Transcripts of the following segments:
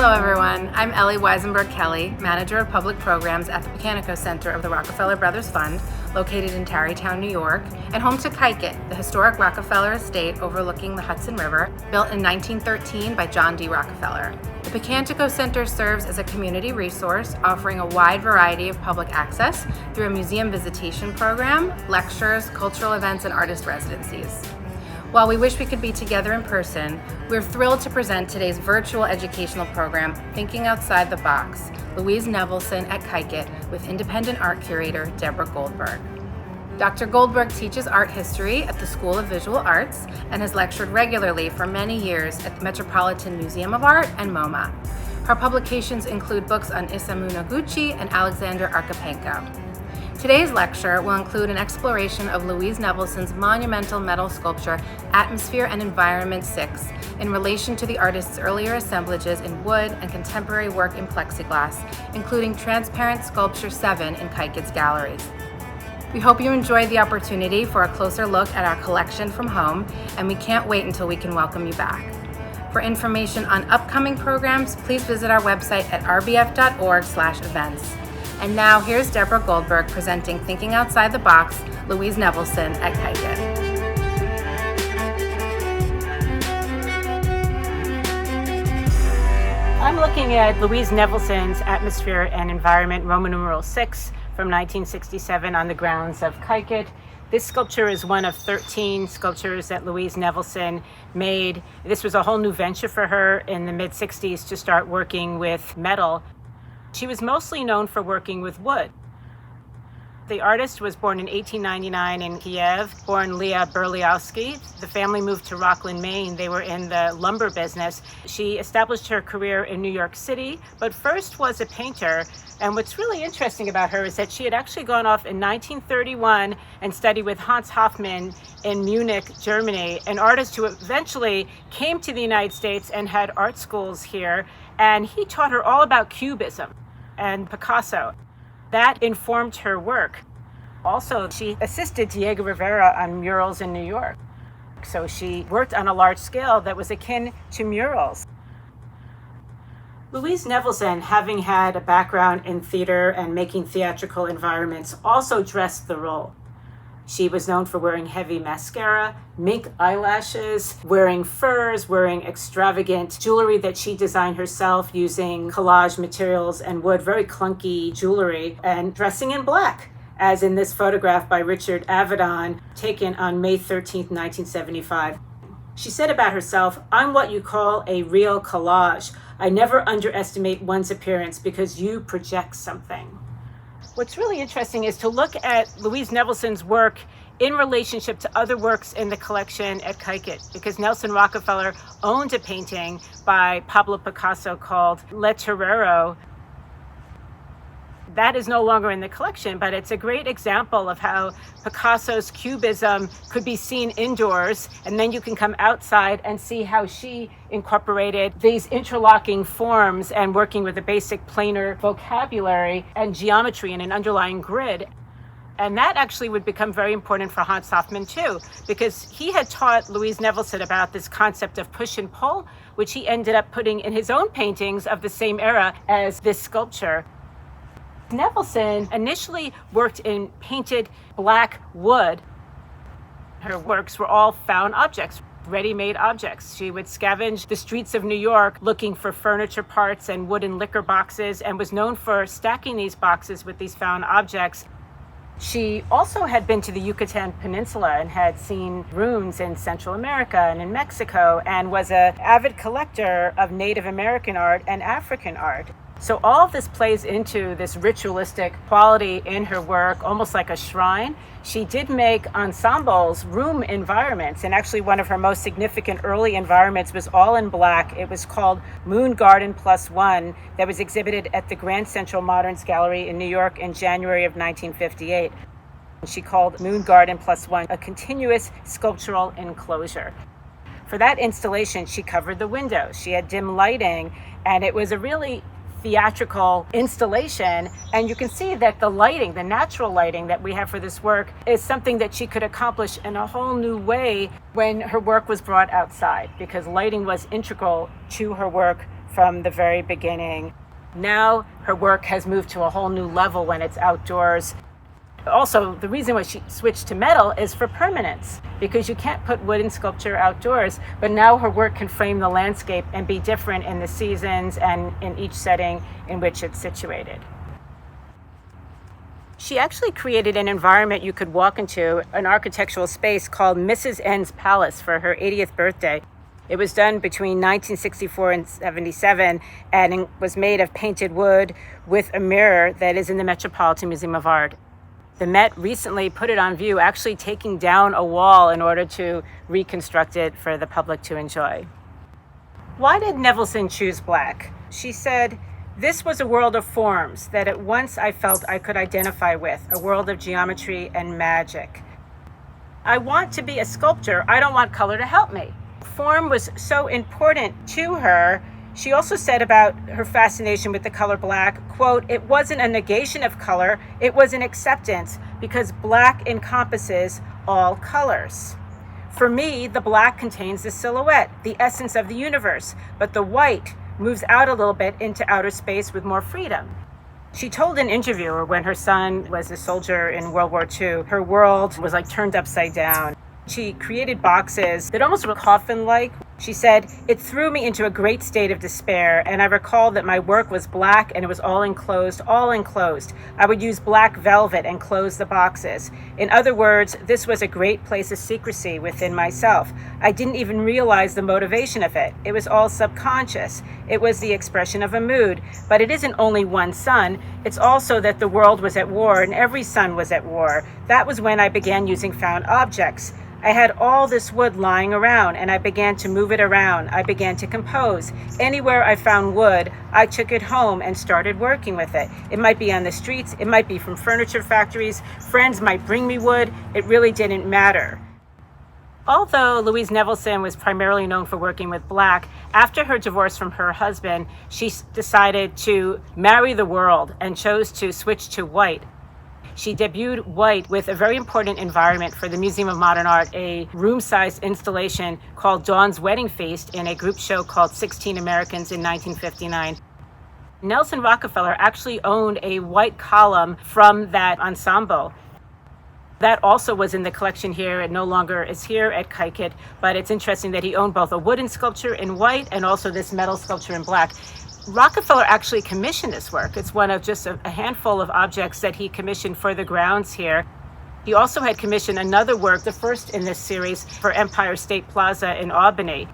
Hello everyone, I'm Ellie Weisenberg Kelly, Manager of Public Programs at the Pecanico Center of the Rockefeller Brothers Fund, located in Tarrytown, New York, and home to Kykuit, the historic Rockefeller estate overlooking the Hudson River, built in 1913 by John D. Rockefeller. The Pecanico Center serves as a community resource, offering a wide variety of public access through a museum visitation program, lectures, cultural events, and artist residencies. While we wish we could be together in person, we're thrilled to present today's virtual educational program, Thinking Outside the Box, Louise Nevelson at Kykuit with independent art curator Deborah Goldberg. Dr. Goldberg teaches art history at the School of Visual Arts and has lectured regularly for many years at the Metropolitan Museum of Art and MoMA. Her publications include books on Isamu Noguchi and Alexander Archipenko. Today's lecture will include an exploration of Louise Nevelson's monumental metal sculpture, Atmosphere and Environment 6, in relation to the artist's earlier assemblages in wood and contemporary work in plexiglass, including transparent sculpture 7 in Kykuit's galleries. We hope you enjoyed the opportunity for a closer look at our collection from home, and we can't wait until we can welcome you back. For information on upcoming programs, please visit our website at rbf.org/events. And now, here's Deborah Goldberg presenting Thinking Outside the Box, Louise Nevelson at Kykuit. I'm looking at Louise Nevelson's Atmosphere and Environment, Roman numeral 6, from 1967 on the grounds of Kykuit. This sculpture is one of 13 sculptures that Louise Nevelson made. This was a whole new venture for her in the mid-60s to start working with metal. She was mostly known for working with wood. The artist was born in 1899 in Kiev, born Leah Berliowski. The family moved to Rockland, Maine. They were in the lumber business. She established her career in New York City, but first was a painter. And what's really interesting about her is that she had actually gone off in 1931 and studied with Hans Hofmann in Munich, Germany, an artist who eventually came to the United States and had art schools here. And he taught her all about Cubism and Picasso. That informed her work. Also, she assisted Diego Rivera on murals in New York. So she worked on a large scale that was akin to murals. Louise Nevelson, having had a background in theater and making theatrical environments, also dressed the role. She was known for wearing heavy mascara, mink eyelashes, wearing furs, wearing extravagant jewelry that she designed herself using collage materials and wood, very clunky jewelry, and dressing in black, as in this photograph by Richard Avedon, taken on May 13th, 1975. She said about herself, "I'm what you call a real collage. I never underestimate one's appearance because you project something." What's really interesting is to look at Louise Nevelson's work in relationship to other works in the collection at Kykuit, because Nelson Rockefeller owned a painting by Pablo Picasso called Le Torero. That is no longer in the collection, but it's a great example of how Picasso's Cubism could be seen indoors, and then you can come outside and see how she incorporated these interlocking forms and working with a basic planar vocabulary and geometry and an underlying grid. And that actually would become very important for Hans Hofmann too, because he had taught Louise Nevelson about this concept of push and pull, which he ended up putting in his own paintings of the same era as this sculpture. Nevelson initially worked in painted black wood. Her works were all found objects, ready-made objects. She would scavenge the streets of New York looking for furniture parts and wooden liquor boxes, and was known for stacking these boxes with these found objects. She also had been to the Yucatan Peninsula and had seen ruins in Central America and in Mexico, and was an avid collector of Native American art and African art. So all of this plays into this ritualistic quality in her work, almost like a shrine. She did make ensembles, room environments, and actually one of her most significant early environments was all in black. It was called Moon Garden +1, that was exhibited at the Grand Central Moderns Gallery in New York in January of 1958. She called Moon Garden +1 a continuous sculptural enclosure. For that installation, she covered the windows. She had dim lighting, and it was a really theatrical installation, and you can see that the lighting, the natural lighting that we have for this work, is something that she could accomplish in a whole new way when her work was brought outside, because lighting was integral to her work from the very beginning. Now her work has moved to a whole new level when it's outdoors. Also, the reason why she switched to metal is for permanence, because you can't put wooden sculpture outdoors, but now her work can frame the landscape and be different in the seasons and in each setting in which it's situated. She actually created an environment you could walk into, an architectural space called Mrs. N's Palace for her 80th birthday. It was done between 1964 and 77, and it was made of painted wood with a mirror that is in the Metropolitan Museum of Art. The Met recently put it on view, actually taking down a wall in order to reconstruct it for the public to enjoy. Why did Nevelson choose black? She said, "This was a world of forms that at once I felt I could identify with, a world of geometry and magic. I want to be a sculptor. I don't want color to help me." Form was so important to her. She also said about her fascination with the color black, quote, "It wasn't a negation of color, it was an acceptance, because black encompasses all colors. For me, the black contains the silhouette, the essence of the universe, but the white moves out a little bit into outer space with more freedom." She told an interviewer when her son was a soldier in World War II, her world was like turned upside down. She created boxes that almost were coffin-like. She said, "It threw me into a great state of despair, and I recall that my work was black and it was all enclosed. I would use black velvet and close the boxes. In other words, this was a great place of secrecy within myself. I didn't even realize the motivation of it. It was all subconscious. It was the expression of a mood. But it isn't only one sun. It's also that the world was at war and every sun was at war. That was when I began using found objects. I had all this wood lying around and I began to move it around. I began to compose. Anywhere I found wood, I took it home and started working with it. It might be on the streets, it might be from furniture factories, friends might bring me wood, it really didn't matter." Although Louise Nevelson was primarily known for working with black, after her divorce from her husband, she decided to marry the world and chose to switch to white. She debuted white with a very important environment for the Museum of Modern Art, a room-sized installation called Dawn's Wedding Feast in a group show called 16 Americans in 1959. Nelson Rockefeller actually owned a white column from that ensemble. That also was in the collection here. It no longer is here at Kykuit, but it's interesting that he owned both a wooden sculpture in white and also this metal sculpture in black. Rockefeller actually commissioned this work. It's one of just a handful of objects that he commissioned for the grounds here. He also had commissioned another work, the first in this series, for Empire State Plaza in Albany.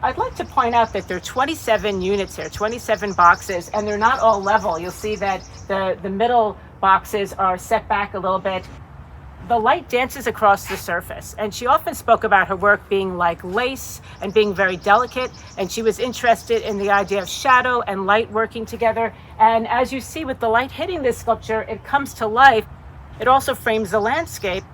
I'd like to point out that there are 27 units here, 27 boxes, and they're not all level. You'll see that the middle boxes are set back a little bit. The light dances across the surface, and she often spoke about her work being like lace and being very delicate, and she was interested in the idea of shadow and light working together. And as you see with the light hitting this sculpture, it comes to life. It also frames the landscape.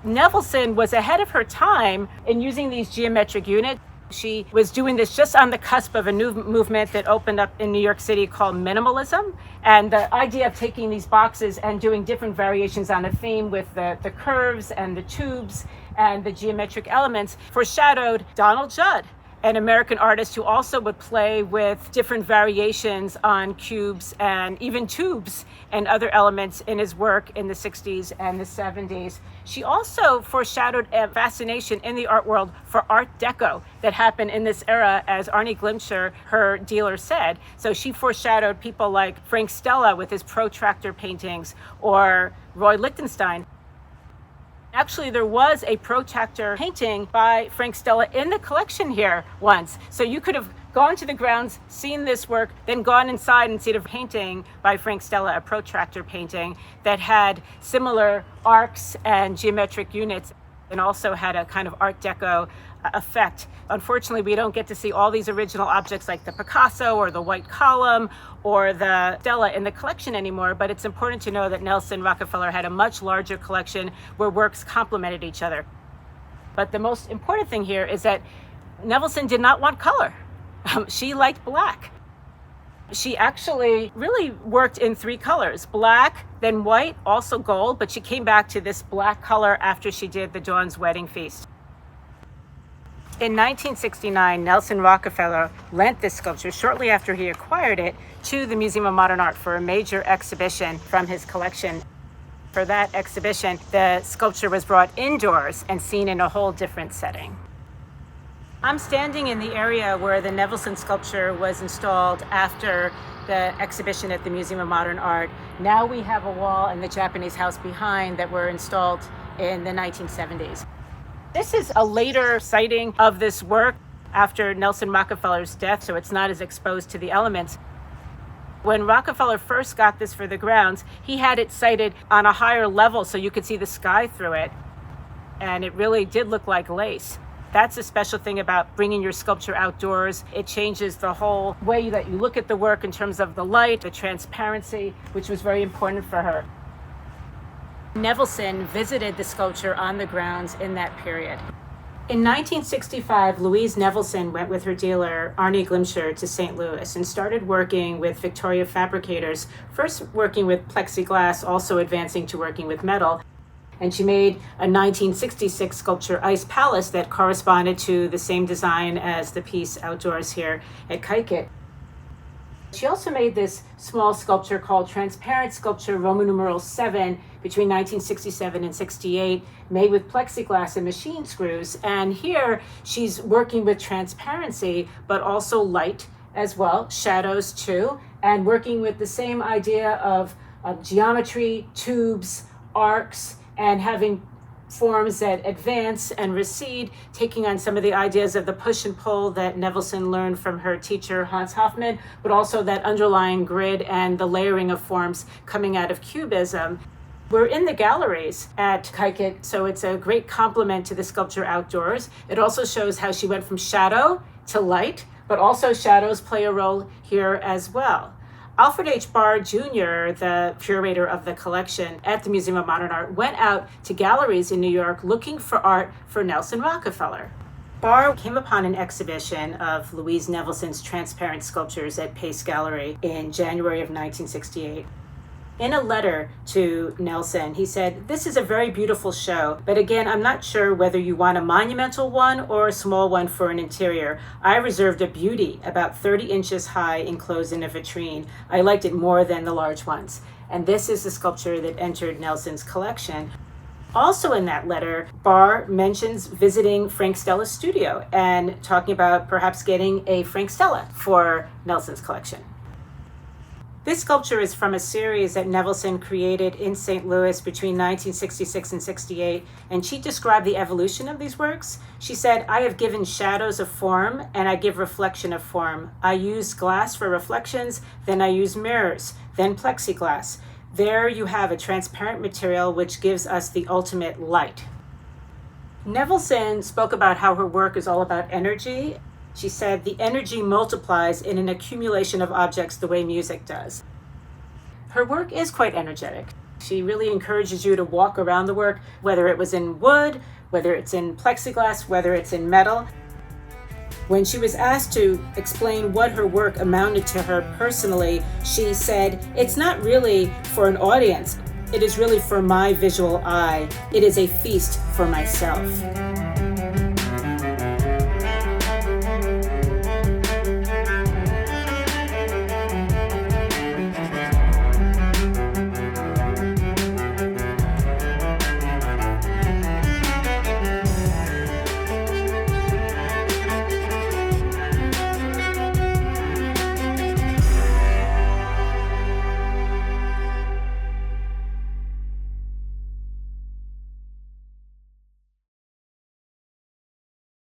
Nevelson was ahead of her time in using these geometric units. She was doing this just on the cusp of a new movement that opened up in New York City called minimalism. And the idea of taking these boxes and doing different variations on a theme with the curves and the tubes and the geometric elements foreshadowed Donald Judd, an American artist who also would play with different variations on cubes and even tubes and other elements in his work in the 60s and the 70s. She also foreshadowed a fascination in the art world for Art Deco that happened in this era, as Arnie Glimcher, her dealer, said. So she foreshadowed people like Frank Stella with his protractor paintings, or Roy Lichtenstein. Actually, there was a protractor painting by Frank Stella in the collection here once. So you could have gone to the grounds, seen this work, then gone inside and seen a painting by Frank Stella, a protractor painting that had similar arcs and geometric units and also had a kind of Art Deco effect. Unfortunately, we don't get to see all these original objects like the Picasso or the white column or the Stella in the collection anymore, but it's important to know that Nelson Rockefeller had a much larger collection where works complemented each other. But the most important thing here is that Nevelson did not want color. She liked black. She actually really worked in three colors: black, then white, also gold, but she came back to this black color after she did the Dawn's Wedding Feast. In 1969, Nelson Rockefeller lent this sculpture shortly after he acquired it to the Museum of Modern Art for a major exhibition from his collection. For that exhibition, the sculpture was brought indoors and seen in a whole different setting. I'm standing in the area where the Nevelson sculpture was installed after the exhibition at the Museum of Modern Art. Now we have a wall and the Japanese house behind that were installed in the 1970s. This is a later sighting of this work after Nelson Rockefeller's death, so it's not as exposed to the elements. When Rockefeller first got this for the grounds, he had it sited on a higher level so you could see the sky through it, and it really did look like lace. That's a special thing about bringing your sculpture outdoors. It changes the whole way that you look at the work in terms of the light, the transparency, which was very important for her. Nevelson visited the sculpture on the grounds in that period. In 1965, Louise Nevelson went with her dealer, Arnie Glimcher, to St. Louis and started working with Victoria Fabricators, first working with plexiglass, also advancing to working with metal. And she made a 1966 sculpture, Ice Palace, that corresponded to the same design as the piece outdoors here at Kaikit. She also made this small sculpture called Transparent Sculpture Roman numeral 7 between 1967 and 68, made with plexiglass and machine screws. And here she's working with transparency, but also light as well, shadows too, and working with the same idea of geometry, tubes, arcs, and having forms that advance and recede, taking on some of the ideas of the push and pull that Nevelson learned from her teacher, Hans Hofmann, but also that underlying grid and the layering of forms coming out of Cubism. We're in the galleries at Kaikit, so it's a great complement to the sculpture outdoors. It also shows how she went from shadow to light, but also shadows play a role here as well. Alfred H. Barr Jr., the curator of the collection at the Museum of Modern Art, went out to galleries in New York looking for art for Nelson Rockefeller. Barr came upon an exhibition of Louise Nevelson's transparent sculptures at Pace Gallery in January of 1968. In a letter to Nelson, he said, "This is a very beautiful show, but again, I'm not sure whether you want a monumental one or a small one for an interior. I reserved a beauty about 30 inches high enclosed in a vitrine. I liked it more than the large ones." And this is the sculpture that entered Nelson's collection. Also in that letter, Barr mentions visiting Frank Stella's studio and talking about perhaps getting a Frank Stella for Nelson's collection. This sculpture is from a series that Nevelson created in St. Louis between 1966 and 68, and she described the evolution of these works. She said, "I have given shadows of form, and I give reflection of form. I use glass for reflections, then I use mirrors, then plexiglass. There you have a transparent material which gives us the ultimate light." Nevelson spoke about how her work is all about energy. She said, "The energy multiplies in an accumulation of objects the way music does." Her work is quite energetic. She really encourages you to walk around the work, whether it was in wood, whether it's in plexiglass, whether it's in metal. When she was asked to explain what her work amounted to her personally, she said, "It's not really for an audience. It is really for my visual eye. It is a feast for myself."